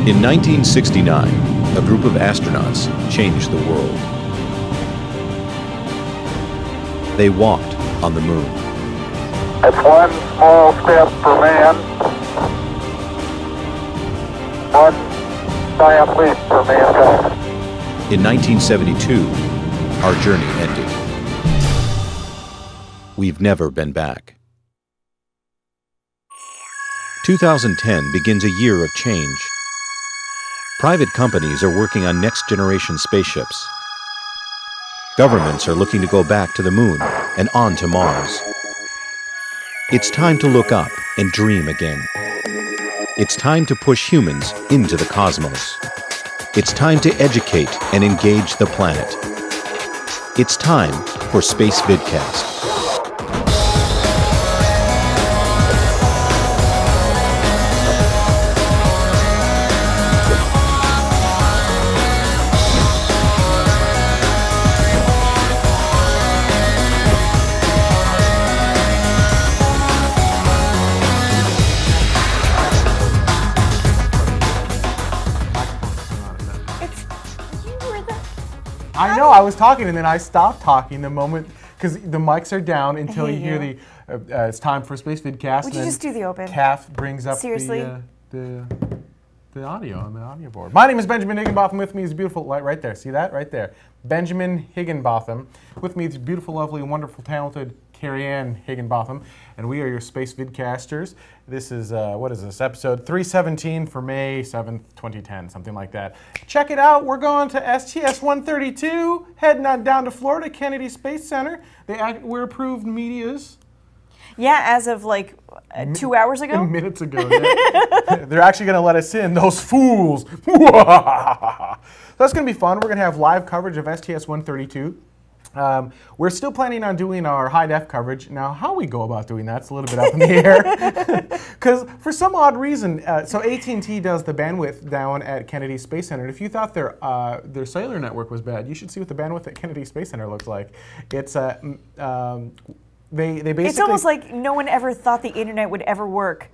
In 1969, a group of astronauts changed the world. They walked on the moon. It's one small step for man, one giant leap for mankind. In 1972, our journey ended. We've never been back. 2010 begins a year of change. Private companies are working on next-generation spaceships. Governments are looking to go back to the moon and on to Mars. It's time to look up and dream again. It's time to push humans into the cosmos. It's time to educate and engage the planet. It's time for Spacevidcast. I know, I was talking and then I stopped talking the moment, because the mics are down until you hear the, it's time for Spacevidcast. Would you just do the open? Kath brings up Seriously? the audio on the audio board. My name is Benjamin Higginbotham. With me is beautiful, right there, see that? Right there. Benjamin Higginbotham. With me is beautiful, lovely, wonderful, talented Carrie Ann Higginbotham. And we are your Spacevidcasters. This is, what is this, episode 317 for May 7th, 2010, something like that. Check it out. We're going to STS-132, heading on down to Florida, Kennedy Space Center. We're approved medias. Yeah, as of like 2 hours ago? Minutes ago, yeah. They're actually going to let us in, those fools. That's going to be fun. We're going to have live coverage of STS-132. We're still planning on doing our high-def coverage. Now, how we go about doing that's a little bit up in the air. Because for some odd reason, so AT&T does the bandwidth down at Kennedy Space Center. And if you thought their cellular network was bad, you should see what the bandwidth at Kennedy Space Center looks like. It's they basically... It's almost like no one ever thought the internet would ever work.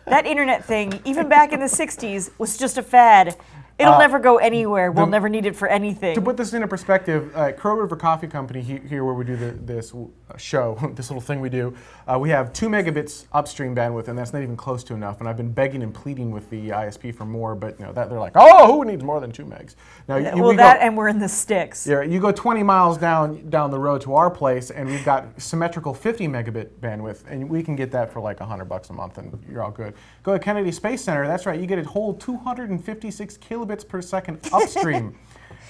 That internet thing, even back in the 60s, was just a fad. It'll never go anywhere. We'll never need it for anything. To put this into perspective, Crow River Coffee Company, here where we do this show, this little thing we do, we have 2 megabits upstream bandwidth, and that's not even close to enough. And I've been begging and pleading with the ISP for more, but you know, they're like, oh, who needs more than 2 megs? Now, and we're in the sticks. Yeah, you go 20 miles down the road to our place, and we've got symmetrical 50 megabit bandwidth, and we can get that for like $100 a month, and you're all good. Go to Kennedy Space Center. That's right, you get a whole 256 kilobits per second upstream.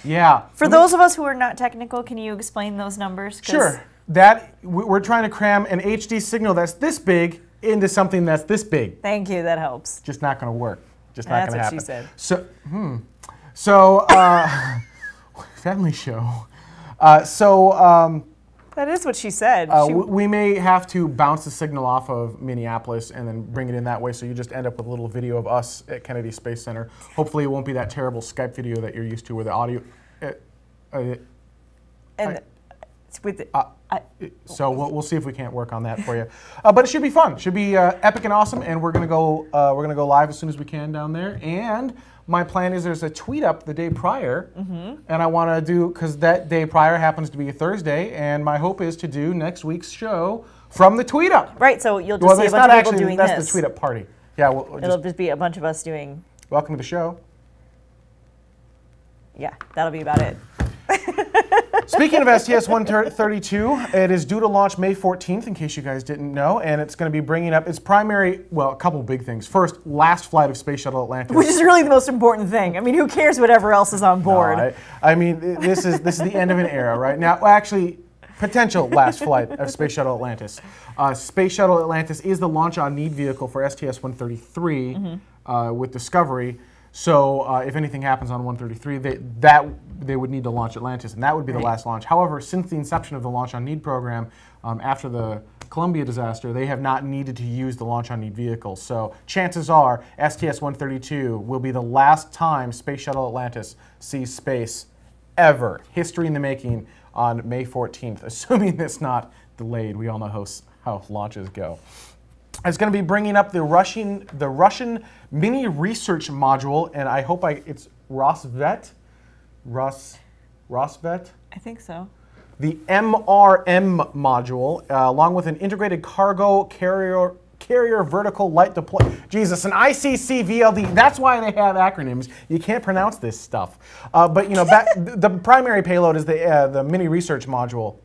Yeah. For those of us who are not technical, can you explain those numbers? Sure. We're trying to cram an HD signal that's this big into something that's this big. Thank you. That helps. Just not going to work. Just not going to happen. That's what she said. So, family show. That is what she said. We may have to bounce the signal off of Minneapolis and then bring it in that way, so you just end up with a little video of us at Kennedy Space Center. Hopefully it won't be that terrible Skype video that you're used to where the audio... so we'll see if we can't work on that for you. But it should be fun. It should be epic and awesome, and we're gonna go live as soon as we can down there. And my plan is there's a tweet up the day prior, and I want to do, because that day prior happens to be a Thursday, and my hope is to do next week's show from the tweet up. Right, so you'll just see a bunch of people doing this. That's the tweet up party. Yeah, it'll just be a bunch of us doing. Welcome to the show. Yeah, that'll be about it. Speaking of STS-132, it is due to launch May 14th, in case you guys didn't know, and it's going to be bringing up its primary, well, a couple big things. First, last flight of Space Shuttle Atlantis. Which is really the most important thing. I mean, who cares whatever else is on board? No, I mean, this is the end of an era, right? Now, well, actually, potential last flight of Space Shuttle Atlantis. Space Shuttle Atlantis is the launch on need vehicle for STS-133 with Discovery. So if anything happens on 133, they would need to launch Atlantis, and that would be the last launch. However, since the inception of the Launch on Need program, after the Columbia disaster, they have not needed to use the Launch on Need vehicle. So chances are STS-132 will be the last time Space Shuttle Atlantis sees space ever. History in the making on May 14th, assuming it's not delayed. We all know how launches go. It's going to be bringing up the Russian mini research module, and I hope it's Rosvet. Rosvet? I think so. The MRM module, along with an integrated cargo carrier vertical light deploy. Jesus, an ICC VLD. That's why they have acronyms. You can't pronounce this stuff. But you know, the primary payload is the mini research module,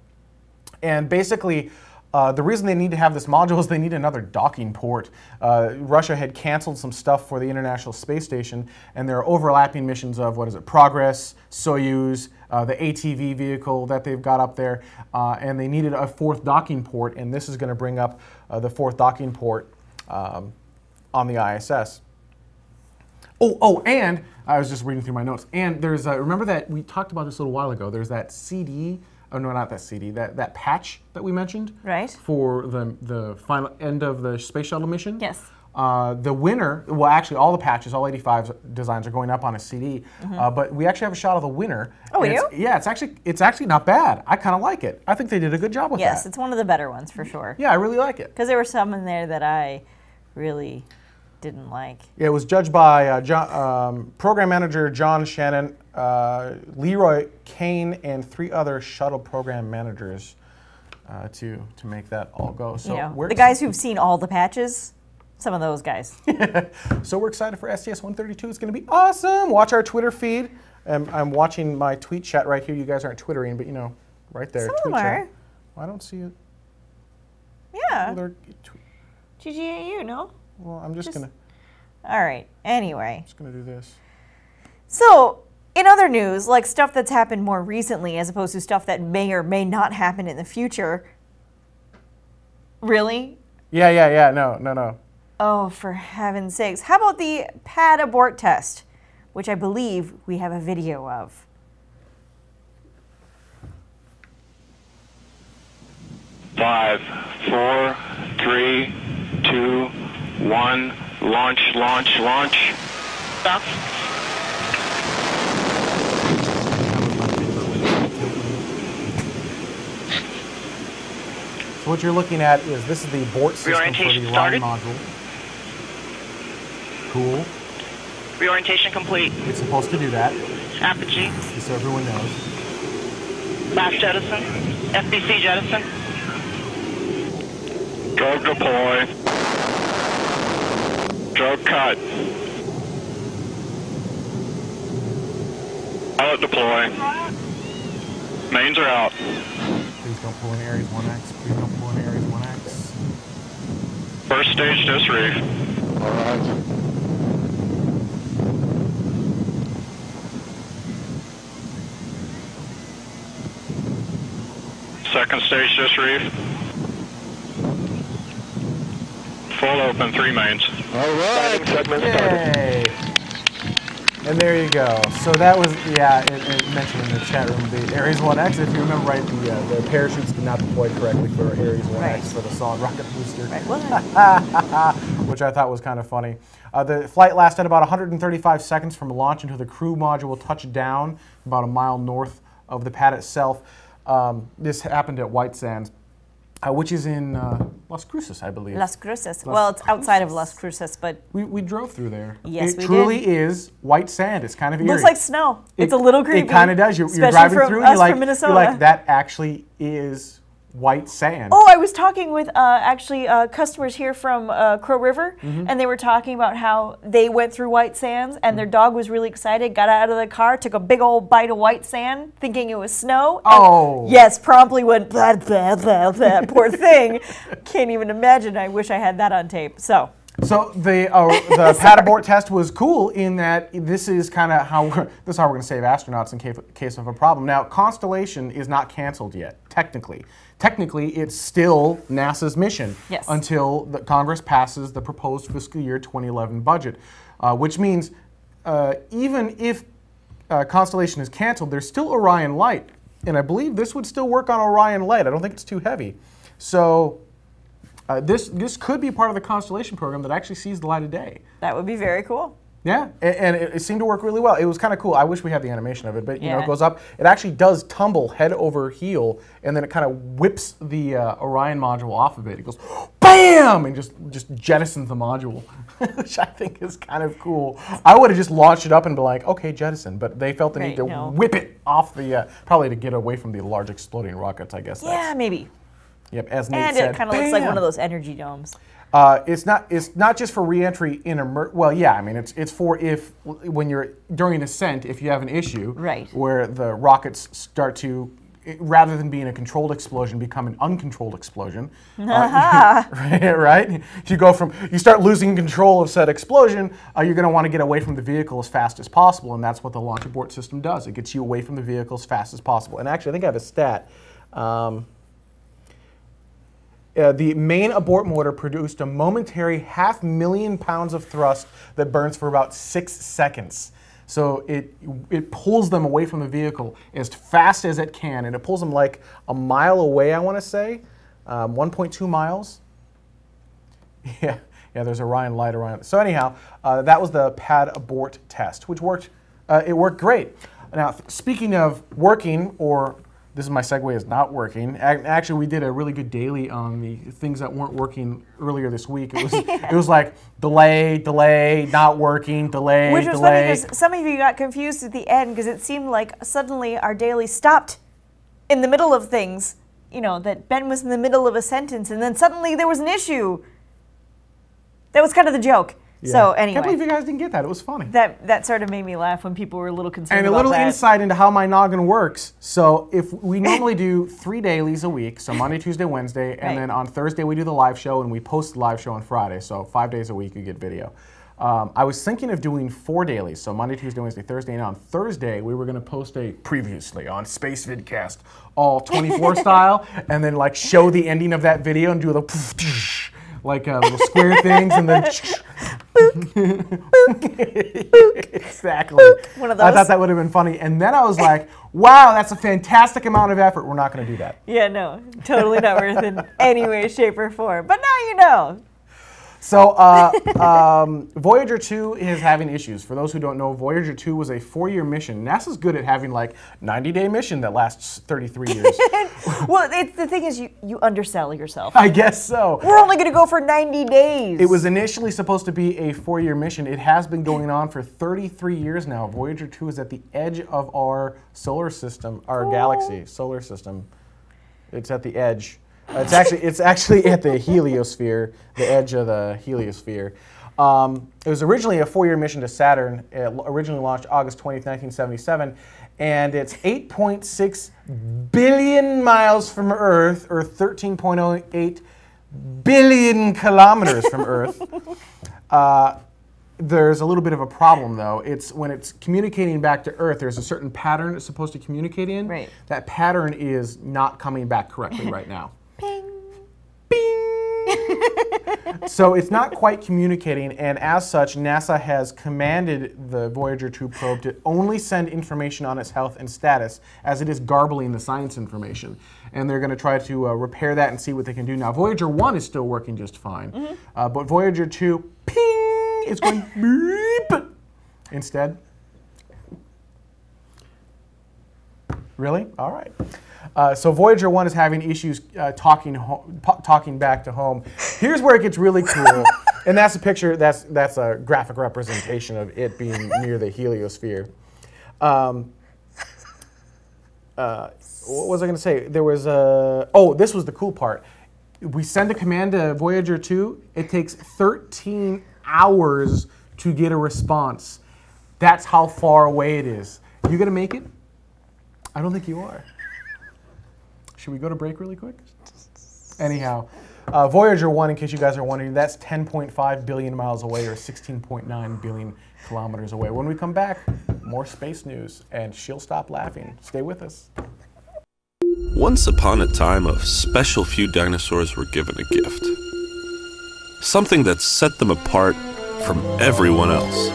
and basically. The reason they need to have this module is they need another docking port. Russia had canceled some stuff for the International Space Station, and there are overlapping missions of, Progress, Soyuz, the ATV vehicle that they've got up there, and they needed a fourth docking port, and this is going to bring up the fourth docking port on the ISS. And I was just reading through my notes, and there's, remember that we talked about this a little while ago, there's that CD. Oh no, not that CD. That patch that we mentioned. Right. For the final end of the space shuttle mission. Yes. The winner. Well, actually, all the patches, all 85 designs are going up on a CD. But we actually have a shot of the winner. Oh, we do? Yeah, it's actually not bad. I kind of like it. I think they did a good job with that. Yes, it's one of the better ones for sure. Yeah, I really like it. Because there were some in there that I really didn't like. Yeah, it was judged by program manager John Shannon, Leroy Kane, and 3 other shuttle program managers to make that all go. So you know, the guys who've seen all the patches, some of those guys. So we're excited for STS-132. It's going to be awesome. Watch our Twitter feed. I'm watching my tweet chat right here. You guys aren't twittering, but you know, right there. Some tweet of them are. chat. Well, I don't see it. Yeah. Well, GGAU, no? well I'm just gonna. All right. Anyway. Just gonna do this. So, in other news, like stuff that's happened more recently as opposed to stuff that may or may not happen in the future. Really? Yeah. No. Oh, for heaven's sakes. How about the Pad Abort Test, which I believe we have a video of. Five, 4, 3, 2, 1. Launch. Stop. So what you're looking at is this is the abort system for Reorientation the Orion started. module. Cool. Reorientation complete. It's supposed to do that, Apogee. just so everyone knows. Last jettison. FBC jettison. Drogue deploy. Drogue cut. Pilot deploy. Mains are out. Please don't pull in Ares 1X. Please don't pull in Ares 1X. First stage disreef. Alright. Second stage disreef. Full open, 3 mains. Alright. Segment started. Yay! And there you go. So that was, yeah, it mentioned in the chat room, the Ares 1X, if you remember right, the parachutes did not deploy correctly for Ares 1X Right. for the solid rocket booster. Right, well, Which I thought was kind of funny. The flight lasted about 135 seconds from launch until the crew module touched down about a mile north of the pad itself. This happened at White Sands, which is in Las Cruces, I believe. Las Cruces. Well, it's outside of Las Cruces, but We drove through there. Yes, we It truly did. is white sand. It's kind of eerie. looks like snow. It's a little creepy. It kind of does. You're especially driving from through us and from Minnesota. you're like, that actually is white sand. Oh, I was talking with customers here from Crow River, and they were talking about how they went through white sands, and their dog was really excited, got out of the car, took a big old bite of white sand, thinking it was snow. And Oh. yes, promptly went, blah, blah, blah, blah. Poor thing. Can't even imagine. I wish I had that on tape. So The Pad Abort Test was cool in that this is kind of how we're going to save astronauts in case of a problem. Now, Constellation is not canceled yet, technically. Technically, it's still NASA's mission Yes. until the Congress passes the proposed fiscal year 2011 budget, which means even if Constellation is canceled, there's still Orion Light, and I believe this would still work on Orion Light. I don't think it's too heavy. So this could be part of the Constellation program that actually sees the light of day. that would be very cool. Yeah, and it seemed to work really well. It was kind of cool. I wish we had the animation of it, but you know, Yeah. it goes up. It actually does tumble head over heel, and then it kind of whips the Orion module off of it. It goes, BAM! And just jettisons the module, which I think is kind of cool. I would have just launched it up and been like, okay, jettison, but they felt the need to whip it off the, probably to get away from the large exploding rockets, I guess. Yeah, maybe. Yep, as Nate And said. it kind of looks like one of those energy domes. It's not just for reentry in well, yeah, I mean it's for when you're during ascent, if you have an issue, Right. where the rockets start to, rather than being a controlled explosion, become an uncontrolled explosion. Right? You start losing control of said explosion. You're going to want to get away from the vehicle as fast as possible, and that's what the launch abort system does. It gets you away from the vehicle as fast as possible. And actually, I think I have a stat. The main abort motor produced a momentary 500,000 pounds of thrust that burns for about 6 seconds. So it pulls them away from the vehicle as fast as it can, and it pulls them like a mile away, I want to say, 1.2 miles. Yeah, there's Orion light around. So anyhow, that was the Pad Abort Test, which worked. It worked great. Now, speaking of working, or this is my segue as not working. Actually, we did a really good daily on the things that weren't working earlier this week. It was like delay, not working, delay, Which was delay. funny because some of you got confused at the end because it seemed like suddenly our daily stopped in the middle of things. You know, that Ben was in the middle of a sentence and then suddenly there was an issue. That was kind of the joke. Yeah. So I can't believe anyway, you guys didn't get that. It was funny. that sort of made me laugh when people were a little concerned And a about little that. insight into how my noggin works. So if we normally do 3 dailies a week, so Monday, Tuesday, Wednesday, and Right. then on Thursday we do the live show, and we post the live show on Friday. So 5 days a week you get video. I was thinking of doing 4 dailies, so Monday, Tuesday, Wednesday, Thursday, and on Thursday we were going to post a previously on Spacevidcast, all 24 style, and then like show the ending of that video and do the like little square things, and then exactly. One of I those. thought that would have been funny, and then I was like, "Wow, that's a fantastic amount of effort. We're not going to do that." Yeah, no, totally not worth it in any way, shape, or form. But now you know. So, Voyager 2 is having issues. For those who don't know, Voyager 2 was a 4-year mission. NASA's good at having like 90-day mission that lasts 33 years. Well, the thing is, you undersell yourself. I guess so. We're only going to go for 90 days. It was initially supposed to be a 4-year mission. It has been going on for 33 years now. Voyager 2 is at the edge of our solar system, our galaxy, solar system. It's at the edge. It's actually at the heliosphere, the edge of the heliosphere. It was originally a 4-year mission to Saturn. It originally launched August 20th, 1977, and it's 8.6 billion miles from Earth, or 13.08 billion kilometers from Earth. There's a little bit of a problem, though. It's when it's communicating back to Earth, there's a certain pattern it's supposed to communicate in. Right. That pattern is not coming back correctly right now. Ping. So it's not quite communicating, and as such, NASA has commanded the Voyager 2 probe to only send information on its health and status, as it is garbling the science information. And they're going to try to repair that and see what they can do. Now, Voyager 1 is still working just fine, but Voyager 2, ping, is going beep instead. Really? All right. So Voyager 1 is having issues talking back to home. Here's where it gets really cool. And that's a picture, that's a graphic representation of it being near the heliosphere. What was I going to say? There was this was the cool part. We send a command to Voyager 2. It takes 13 hours to get a response. That's how far away it is. You going to make it? I don't think you are. Should we go to break really quick? Anyhow, Voyager 1, in case you guys are wondering, that's 10.5 billion miles away, or 16.9 billion kilometers away. When we come back, more space news, and she'll stop laughing. Stay with us. Once upon a time, a special few dinosaurs were given a gift. Something that set them apart from everyone else.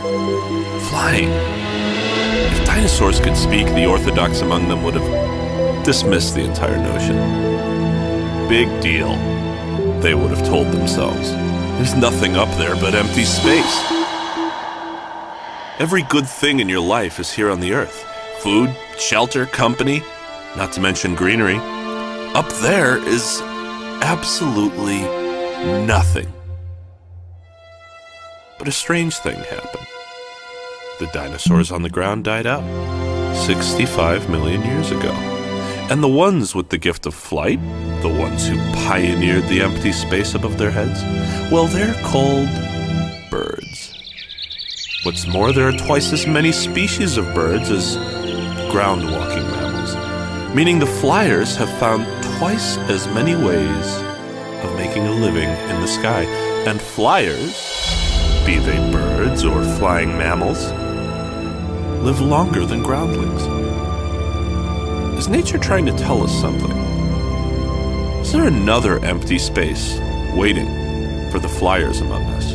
Flying. If dinosaurs could speak, the orthodox among them would have dismissed the entire notion. Big deal, they would have told themselves. There's nothing up there but empty space. Every good thing in your life is here on the Earth. Food, shelter, company, not to mention greenery. Up there is absolutely nothing. But a strange thing happened. The dinosaurs on the ground died out 65 million years ago. And the ones with the gift of flight, the ones who pioneered the empty space above their heads, well, they're called birds. What's more, there are twice as many species of birds as ground-walking mammals, meaning the flyers have found twice as many ways of making a living in the sky. And flyers, be they birds or flying mammals, live longer than groundlings. Is nature trying to tell us something? Is there another empty space waiting for the flyers among us?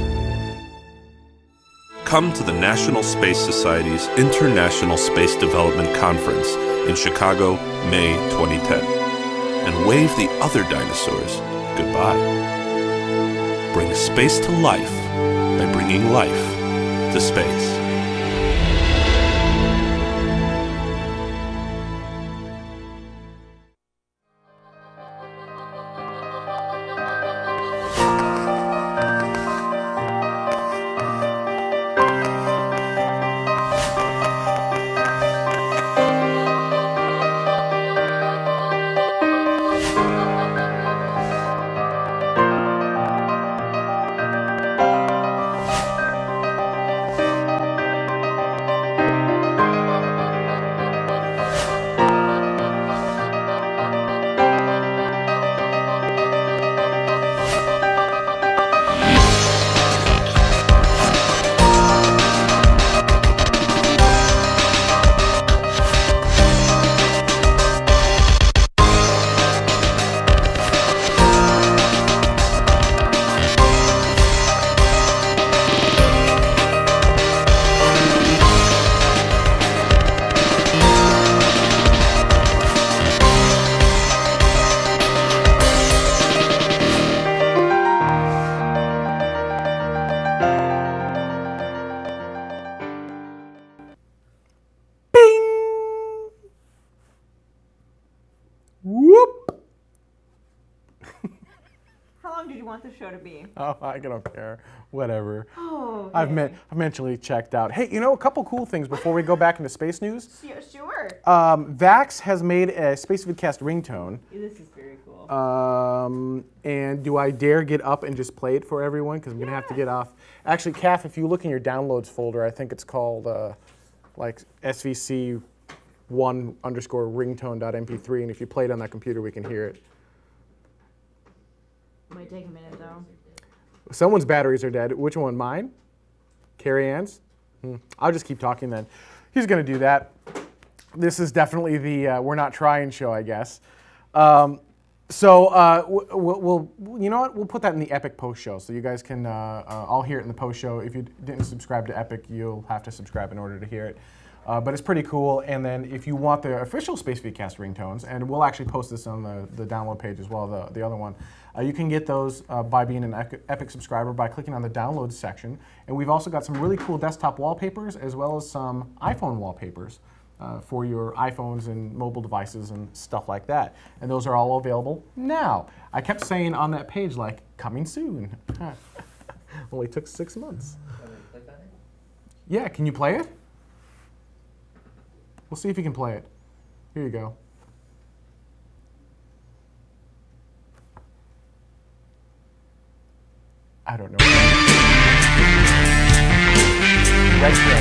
Come to the National Space Society's International Space Development Conference in Chicago, May 2010, and wave the other dinosaurs goodbye. Bring space to life by bringing life to space. The show to be? Oh, I don't care. Whatever. Oh, okay. I've mentally checked out. Hey, you know, a couple cool things before we go back into space news. Yeah, sure. Vax has made a Spacevidcast ringtone. This is very cool. And do I dare get up and just play it for everyone? Because I'm going to have to get off. Actually, Kath, if you look in your downloads folder, I think it's called like SVC 1_ringtone.mp3. And if you play it on that computer, we can hear it. Might take a minute, though. Someone's batteries are dead. Which one? Mine? Carrie Ann's? I'll just keep talking then. He's going to do that. This is definitely the We're Not Trying show, I guess. We'll you know what? We'll put that in the Epic post show, so you guys can all hear it in the post show. If you didn't subscribe to Epic, you'll have to subscribe in order to hear it. But it's pretty cool. And then if you want the official Spacevidcast ringtones, and we'll actually post this on the download page as well, the other one, you can get those by being an Epic subscriber by clicking on the downloads section. And we've also got some really cool desktop wallpapers as well as some iPhone wallpapers for your iPhones and mobile devices and stuff like that. And those are all available now. I kept saying on that page, like, coming soon. Only took 6 months. Yeah, can you play it? We'll see if you can play it. Here you go. I don't know. Retro.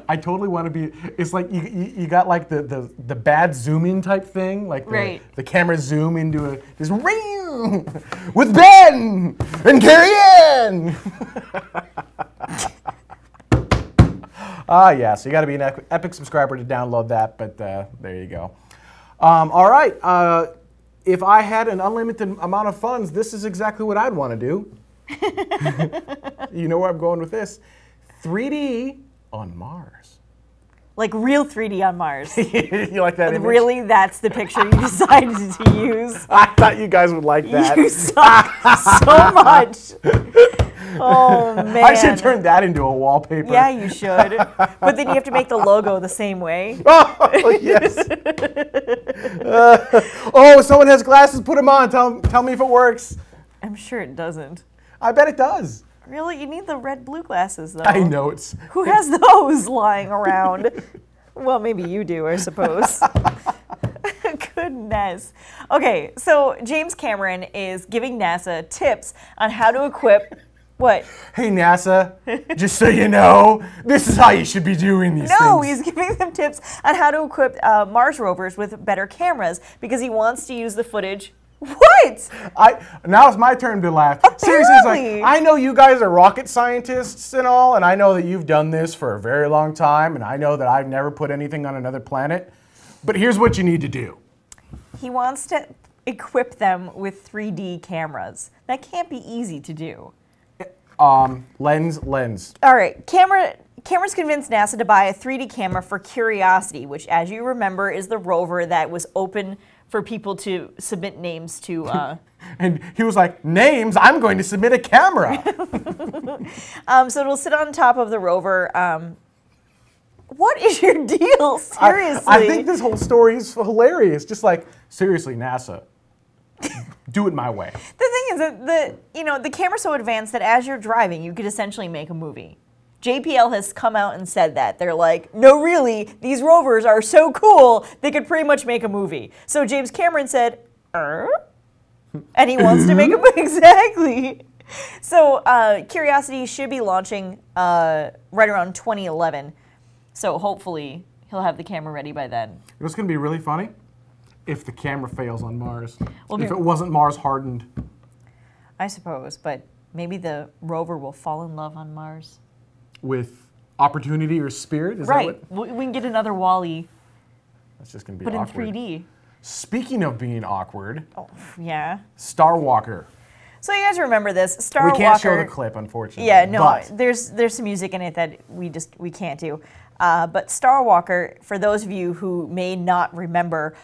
I totally want to be. It's like you got like the bad zoom in type thing, like the camera zoom into a this ring with Ben and Carrie Ann. Yeah. So you got to be an Epic subscriber to download that. But there you go. All right. If I had an unlimited amount of funds, this is exactly what I'd want to do. You know where I'm going with this? 3D on Mars. Like real 3D on Mars. You like that image? Really, that's the picture you decided to use? I thought you guys would like that. You suck so much. Oh, man. I should turn that into a wallpaper. Yeah, you should. But then you have to make the logo the same way. Oh, yes. Someone has glasses. Put them on. Tell me if it works. I'm sure it doesn't. I bet it does. Really? You need the red-blue glasses, though. I know it's... Who has those lying around? Well, maybe you do, I suppose. Goodness. Okay, so James Cameron is giving NASA tips on how to equip... What? Hey, NASA, just so you know, this is how you should be doing these things. No, he's giving them tips on how to equip Mars rovers with better cameras because he wants to use the footage. What? Now it's my turn to laugh. Seriously, it's like, I know you guys are rocket scientists and all, and I know that you've done this for a very long time, and I know that I've never put anything on another planet, but here's what you need to do. He wants to equip them with 3D cameras. That can't be easy to do. Lens. All right, Cameron's convinced NASA to buy a 3D camera for Curiosity, which, as you remember, is the rover that was open for people to submit names to. And he was like, names? I'm going to submit a camera. So it'll sit on top of the rover. What is your deal? Seriously. I think this whole story is hilarious. Just like, seriously, NASA. Do it my way. The thing is that the camera's so advanced that as you're driving, you could essentially make a movie. JPL has come out and said that. They're like, no, really, these rovers are so cool, they could pretty much make a movie. So James Cameron said, and he wants to make a movie. Exactly. So Curiosity should be launching right around 2011. So hopefully he'll have the camera ready by then. You know what's going to be really funny? If the camera fails on Mars. Well, if it wasn't Mars hardened. I suppose, but maybe the rover will fall in love on Mars. With opportunity or spirit? Is right. That what? We can get another Wall-E. That's just going to be but awkward. in 3D. Speaking of being awkward. Oh, yeah. Starwalker. So you guys remember this. Starwalker. We can't show the clip, unfortunately. Yeah, no, but there's some music in it that we can't do. But Starwalker, for those of you who may not remember,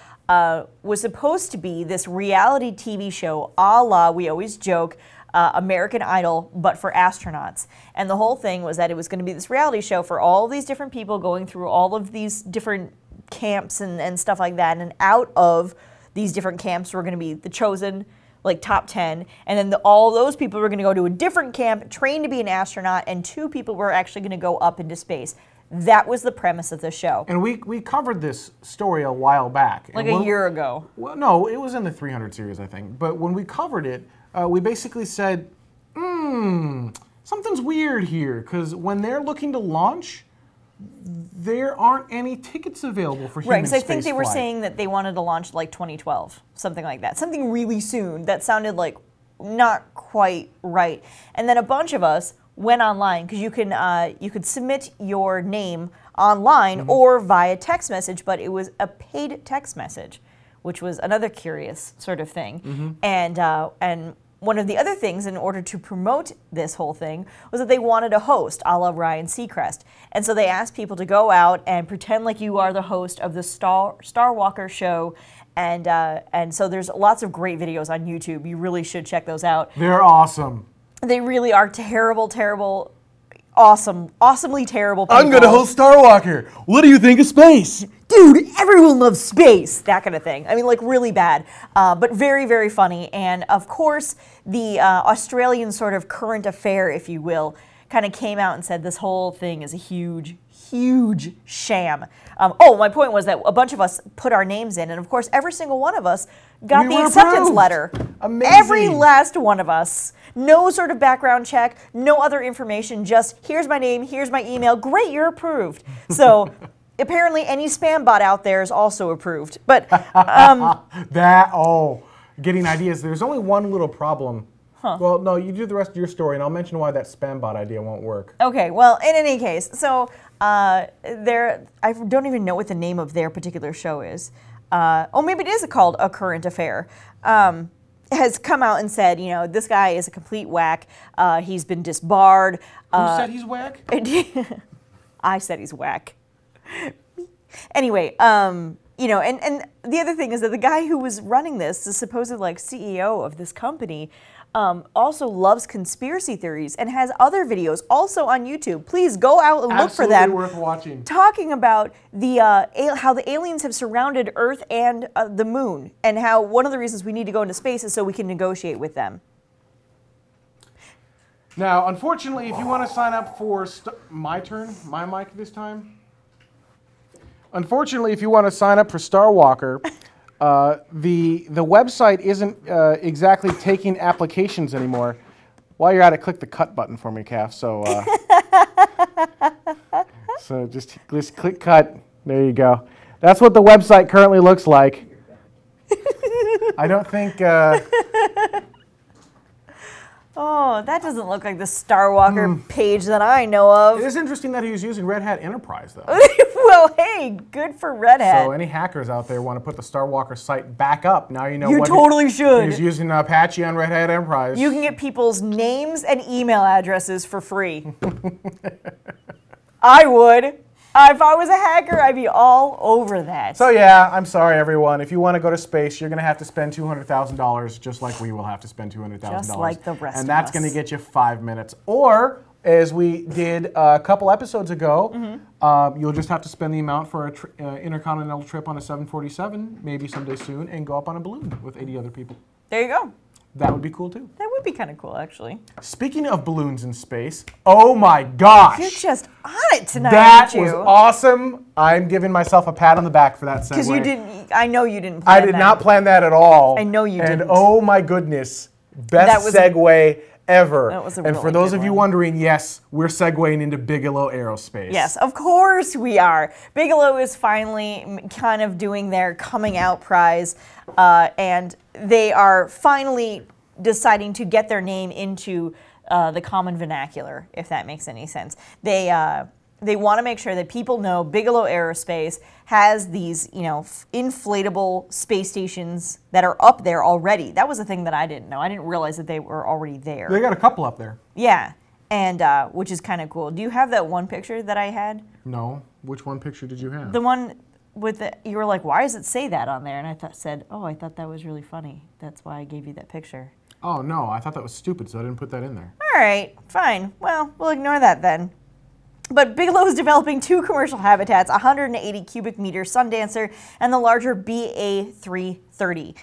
was supposed to be this reality TV show a la, we always joke, American Idol, but for astronauts. And the whole thing was that it was going to be this reality show for all these different people going through all of these different camps and stuff like that. And out of these different camps were going to be the chosen, like top 10. And then all those people were going to go to a different camp, train to be an astronaut, and 2 people were actually going to go up into space. That was the premise of the show. And we covered this story a while back. Like a year ago. Well, no, it was in the 300 series, I think. But when we covered it, we basically said, something's weird here. Because when they're looking to launch, there aren't any tickets available for human Right, because I think spaceflight. they were saying that they wanted to launch like 2012, something like that. Something really soon. That sounded like not quite right. And then a bunch of us went online because you could submit your name online or via text message, but it was a paid text message, which was another curious sort of thing. And one of the other things, in order to promote this whole thing, was that they wanted a host, a la Ryan Seacrest. And so they asked people to go out and pretend like you are the host of the Starwalker show. And so there's lots of great videos on YouTube. You really should check those out. They're awesome. They really are terrible, awesomely terrible people. I'm going to host Starwalker. What do you think of space? Dude, everyone loves space. That kind of thing. I mean, like really bad, but very, very funny. And of course, the Australian sort of current affair, if you will, kind of came out and said this whole thing is a huge sham. My point was that a bunch of us put our names in, and of course, every single one of us got the acceptance approved. letter. Amazing. Every last one of us. No sort of background check, no other information, just here's my name, here's my email. Great, you're approved. So apparently any spam bot out there is also approved. But getting ideas. There's only one little problem. Well, no, you do the rest of your story, and I'll mention why that spam bot idea won't work. Okay, well, in any case, so I don't even know what the name of their particular show is. Maybe it is called A Current Affair. Has come out and said, this guy is a complete whack. He's been disbarred. Who said he's whack? I said he's whack. Anyway, you know, and the other thing is that the guy who was running this, the supposed like CEO of this company, also loves conspiracy theories and has other videos also on YouTube. Please go out and look for them. Absolutely worth watching. Talking about the how the aliens have surrounded Earth and the Moon, and how one of the reasons we need to go into space is so we can negotiate with them. Now, unfortunately, if you want to sign up for my turn, my mic this time. Unfortunately, if you want to sign up for Starwalker, the website isn't exactly taking applications anymore. While you're at it, click the cut button for me, Calf. So, so just click cut. There you go. That's what the website currently looks like. I don't think. Oh, that doesn't look like the Starwalker page that I know of. It is interesting that he was using Red Hat Enterprise, though. Well, hey, good for Red Hat. So any hackers out there want to put the Starwalker site back up, now you know You what totally should. He's using Apache on Red Hat Enterprise. You can get people's names and email addresses for free. I would. If I was a hacker, I'd be all over that. So yeah, I'm sorry everyone. If you want to go to space, you're going to have to spend $200,000, just like we will have to spend $200,000. Just like the rest and of that's us. going to get you 5 minutes. Or, as we did a couple episodes ago, you'll just have to spend the amount for an intercontinental trip on a 747, maybe someday soon, and go up on a balloon with 80 other people. There you go. That would be cool too. That would be kind of cool, actually. Speaking of balloons in space, oh my gosh! You're just on it tonight, That aren't you? was awesome. I'm giving myself a pat on the back for that segue. Because you didn't. I know you didn't. Plan I did that. not plan that at all. I know you and didn't. Oh my goodness, That best was segue ever. That was a and really for those good of you one. wondering, yes, we're segueing into Bigelow Aerospace. Yes, of course we are. Bigelow is finally kind of doing their coming out prize, and they are finally deciding to get their name into the common vernacular, if that makes any sense. They want to make sure that people know Bigelow Aerospace has these, you know, inflatable space stations that are up there already. That was a thing that I didn't know. I didn't realize that they were already there. They got a couple up there. Yeah, and which is kind of cool. Do you have that one picture that I had? No. Which one picture did you have? The one with the, you were like, why does it say that on there? And I said, oh, I thought that was really funny. That's why I gave you that picture. Oh, no. I thought that was stupid, so I didn't put that in there. All right, fine. Well, we'll ignore that then. But Bigelow is developing two commercial habitats, 180 cubic meter Sundancer and the larger BA-330.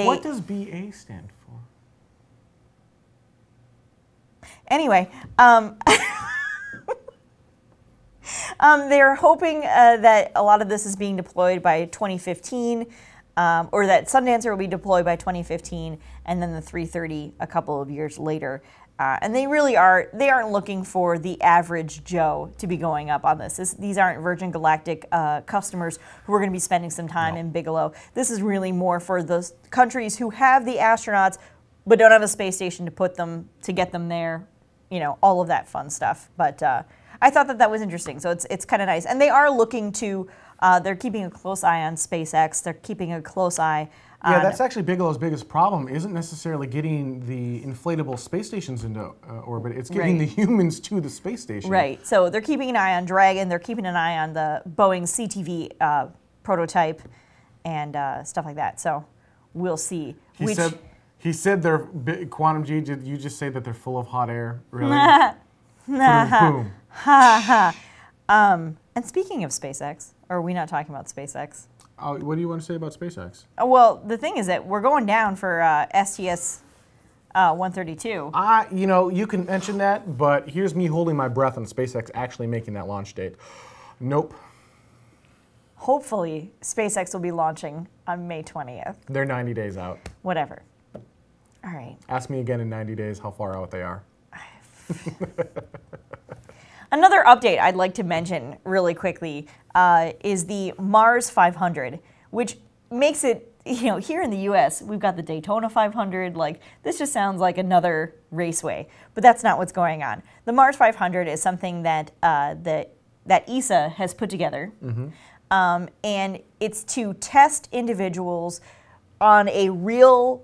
What does BA stand for? Anyway, they're hoping that a lot of this is being deployed by 2015, or that Sundancer will be deployed by 2015, and then the 330 a couple of years later. And they really aren't looking for the average Joe to be going up on this. These aren't Virgin Galactic customers who are going to be spending some time in Bigelow. This is really more for those countries who have the astronauts but don't have a space station to get them there, you know, all of that fun stuff. But I thought that was interesting, so it's kind of nice. And they are looking to, they're keeping a close eye on SpaceX. They're keeping a close eye Yeah, that's actually Bigelow's biggest problem, isn't necessarily getting the inflatable space stations into orbit. It's getting the humans to the space station. Right. So they're keeping an eye on Dragon. They're keeping an eye on the Boeing CTV prototype and stuff like that. So we'll see. He said they're Quantum G. Did you just say that they're full of hot air? Really? Boom. And speaking of SpaceX, or are we not talking about SpaceX? What do you want to say about SpaceX? Well, the thing is that we're going down for STS-132. You know, you can mention that, but here's me holding my breath on SpaceX actually making that launch date. Nope. Hopefully, SpaceX will be launching on May 20th. They're 90 days out. Whatever. All right. Ask me again in 90 days how far out they are. Another update I'd like to mention really quickly is the Mars 500, which makes it, you know, here in the US, we've got the Daytona 500. Like, this just sounds like another raceway, but that's not what's going on. The Mars 500 is something that that ESA has put together, and it's to test individuals on a real,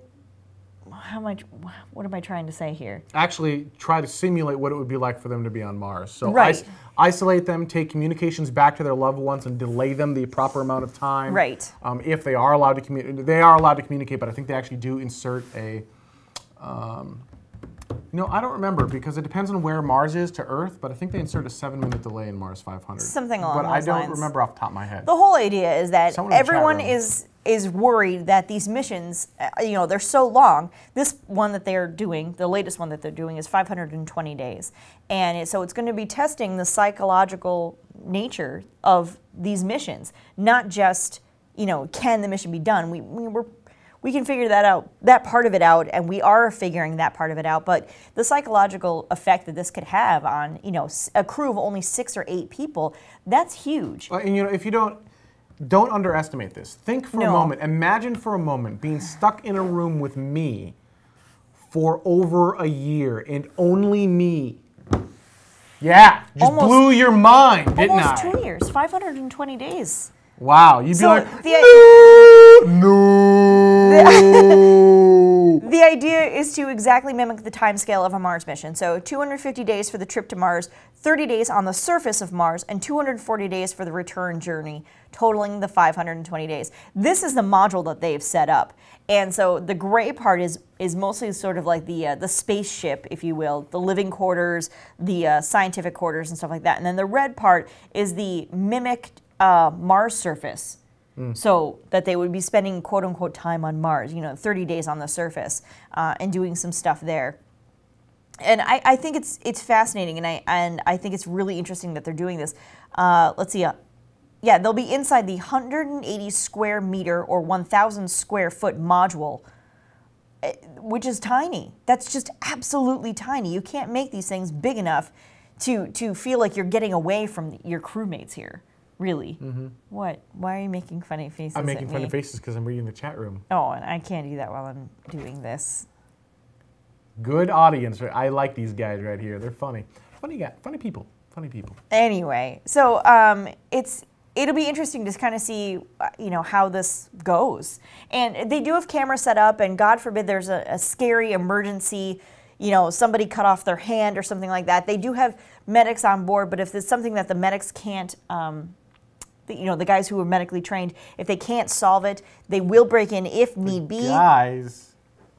what am I trying to say here? Actually try to simulate what it would be like for them to be on Mars. So Right. isolate them, take communications back to their loved ones, and delay them the proper amount of time. Right. If they are allowed to communicate, they are allowed to communicate, but I think they actually do insert a. I don't remember because it depends on where Mars is to Earth, but I think they insert a 7-minute delay in Mars 500. Something along But those I don't lines. remember off the top of my head. The whole idea is that Someone in the chat everyone room. is worried that these missions, they're so long. This one that they're doing, the latest one that they're doing, is 520 days. And so it's going to be testing the psychological nature of these missions, not just, can the mission be done? We can figure that part of it out, and we are figuring that part of it out. But the psychological effect that this could have on, a crew of only 6 or 8 people, that's huge. And if you don't underestimate this. Think for a moment. Imagine for a moment being stuck in a room with me for over a year, and only me. Yeah, just blew your mind, didn't I? Almost 2 years, 520 days. Wow, you'd be like, The idea is to exactly mimic the timescale of a Mars mission. So 250 days for the trip to Mars, 30 days on the surface of Mars, and 240 days for the return journey, totaling the 520 days. This is the module that they've set up. And so the gray part is mostly sort of like the spaceship, if you will, the living quarters, the scientific quarters and stuff like that. And then the red part is the mimicked Mars surface. So that they would be spending quote-unquote time on Mars, 30 days on the surface and doing some stuff there. And I think it's fascinating, and I think it's really interesting that they're doing this. Let's see. Yeah, they'll be inside the 180 square meter or 1,000 square foot module, which is tiny. That's just absolutely tiny. You can't make these things big enough to feel like you're getting away from your crewmates here. Really? Mm-hmm. What? Why are you making funny faces I'm making at funny me? faces because I'm reading the chat room. Oh, and I can't do that while I'm doing this. Good audience. I like these guys right here. They're funny. Funny guy. Funny people. Funny people. Anyway, so it'll be interesting to kind of see, how this goes. And they do have cameras set up, and God forbid there's a scary emergency, somebody cut off their hand or something like that. They do have medics on board, but if there's something that the medics can't, the guys who are medically trained, if they can't solve it, they will break in if need be. Guys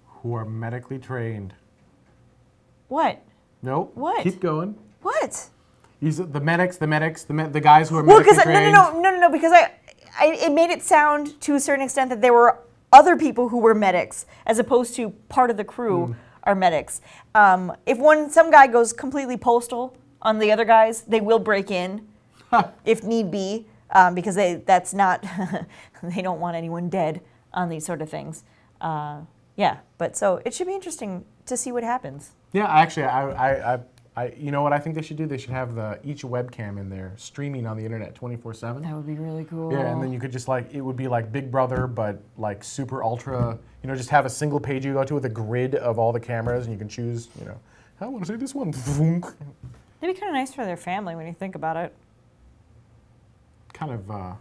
who are medically trained. What? Nope. What? Keep going. What? The medics, the guys who are Well, medically because trained. no, because it made it sound to a certain extent that there were other people who were medics as opposed to part of the crew are medics. If some guy goes completely postal on the other guys, they will break in if need be. Because that's not, they don't want anyone dead on these sort of things. But so it should be interesting to see what happens. Yeah, actually, you know what I think they should do? They should have each webcam in there streaming on the internet 24/7. That would be really cool. Yeah, and then you could just it would be like Big Brother, but like super ultra, just have a single page you go to with a grid of all the cameras, and you can choose, I want to see this one. It'd be kind of nice for their family when you think about it. Kind of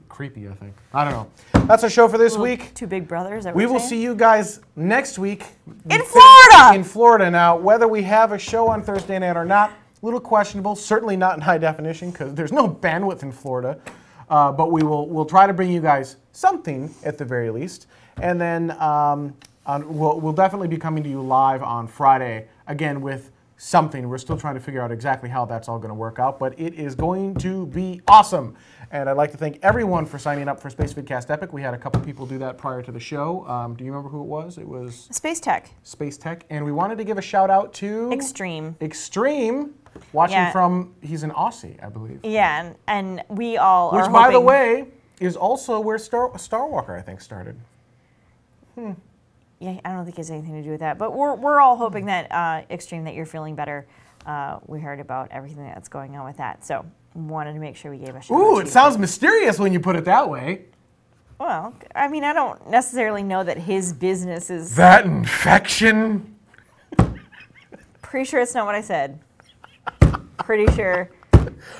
creepy, I think. I don't know. That's our show for this week. 2 big brothers. We will see you guys next week. In Florida! In Florida. Now, whether we have a show on Thursday night or not, a little questionable. Certainly not in high definition because there's no bandwidth in Florida. But we'll try to bring you guys something at the very least. And then we'll definitely be coming to you live on Friday, again with something. We're still trying to figure out exactly how that's all going to work out, but it is going to be awesome. And I'd like to thank everyone for signing up for Spacevidcast Epic. We had a couple people do that prior to the show. Do you remember who it was? It was Space Tech. Space Tech. And we wanted to give a shout out to Extreme. Extreme, watching from, he's an Aussie, I believe. Yeah, and we all Which, are by the hoping- way, is also where Starwalker, I think, started. Yeah, I don't think it has anything to do with that. But we're all hoping that, Extreme, that you're feeling better. We heard about everything that's going on with that. So wanted to make sure we gave a shout out. Ooh, it sounds mysterious when you put it that way. Well, I mean, I don't necessarily know that his business is... That infection? Pretty sure it's not what I said. Pretty sure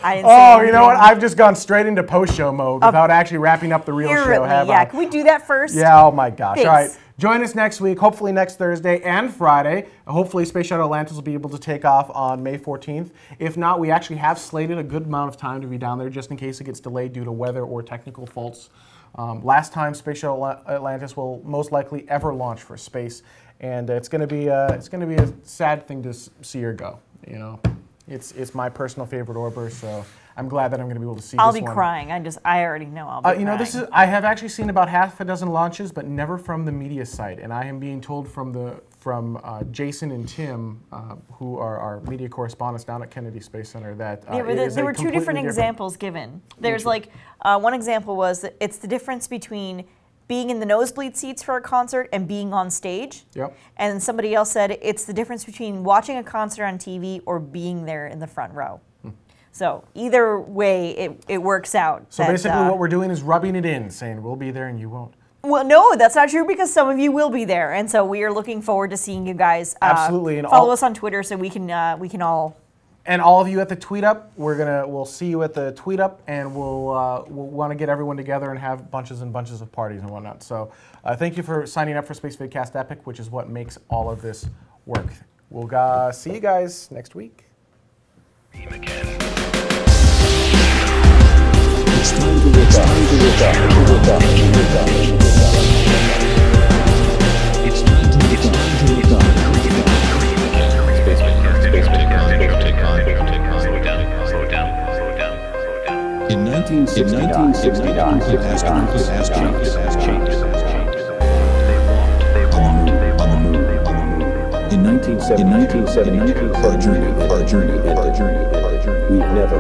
I didn't say Oh, you know anything. what? I've just gone straight into post-show mode without actually wrapping up the real show, have yeah, I? can we do that first? Yeah, oh my gosh. Thanks. All right. Join us next week, hopefully next Thursday and Friday. Hopefully Space Shuttle Atlantis will be able to take off on May 14th. If not, we actually have slated a good amount of time to be down there just in case it gets delayed due to weather or technical faults. Last time Space Shuttle Atlantis will most likely ever launch for space, and it's going to be a sad thing to see her go. You know, it's my personal favorite orbiter, so I'm glad that I'm going to be able to see I'll this be one. crying. I already know I'll be crying. You know, I have actually seen about half a dozen launches, but never from the media site. And I am being told from Jason and Tim, who are our media correspondents down at Kennedy Space Center, that there were two different examples given. There's like one example was that it's the difference between being in the nosebleed seats for a concert and being on stage. Yep. And somebody else said it's the difference between watching a concert on TV or being there in the front row. So either way, it works out. So basically what we're doing is rubbing it in, saying we'll be there and you won't. Well, no, that's not true because some of you will be there. And so we are looking forward to seeing you guys. Absolutely. And follow us on Twitter so we can all... And all of you at the Tweet Up, we'll see you at the Tweet Up, and we'll want to get everyone together and have bunches and bunches of parties and whatnot. So thank you for signing up for Spacevidcast Epic, which is what makes all of this work. We'll see you guys next week. Beam again. It's time to look up. It's time to look up. It's time to look up. In 1969, the astronauts changed. On the moon. In 1972, our journey. We've never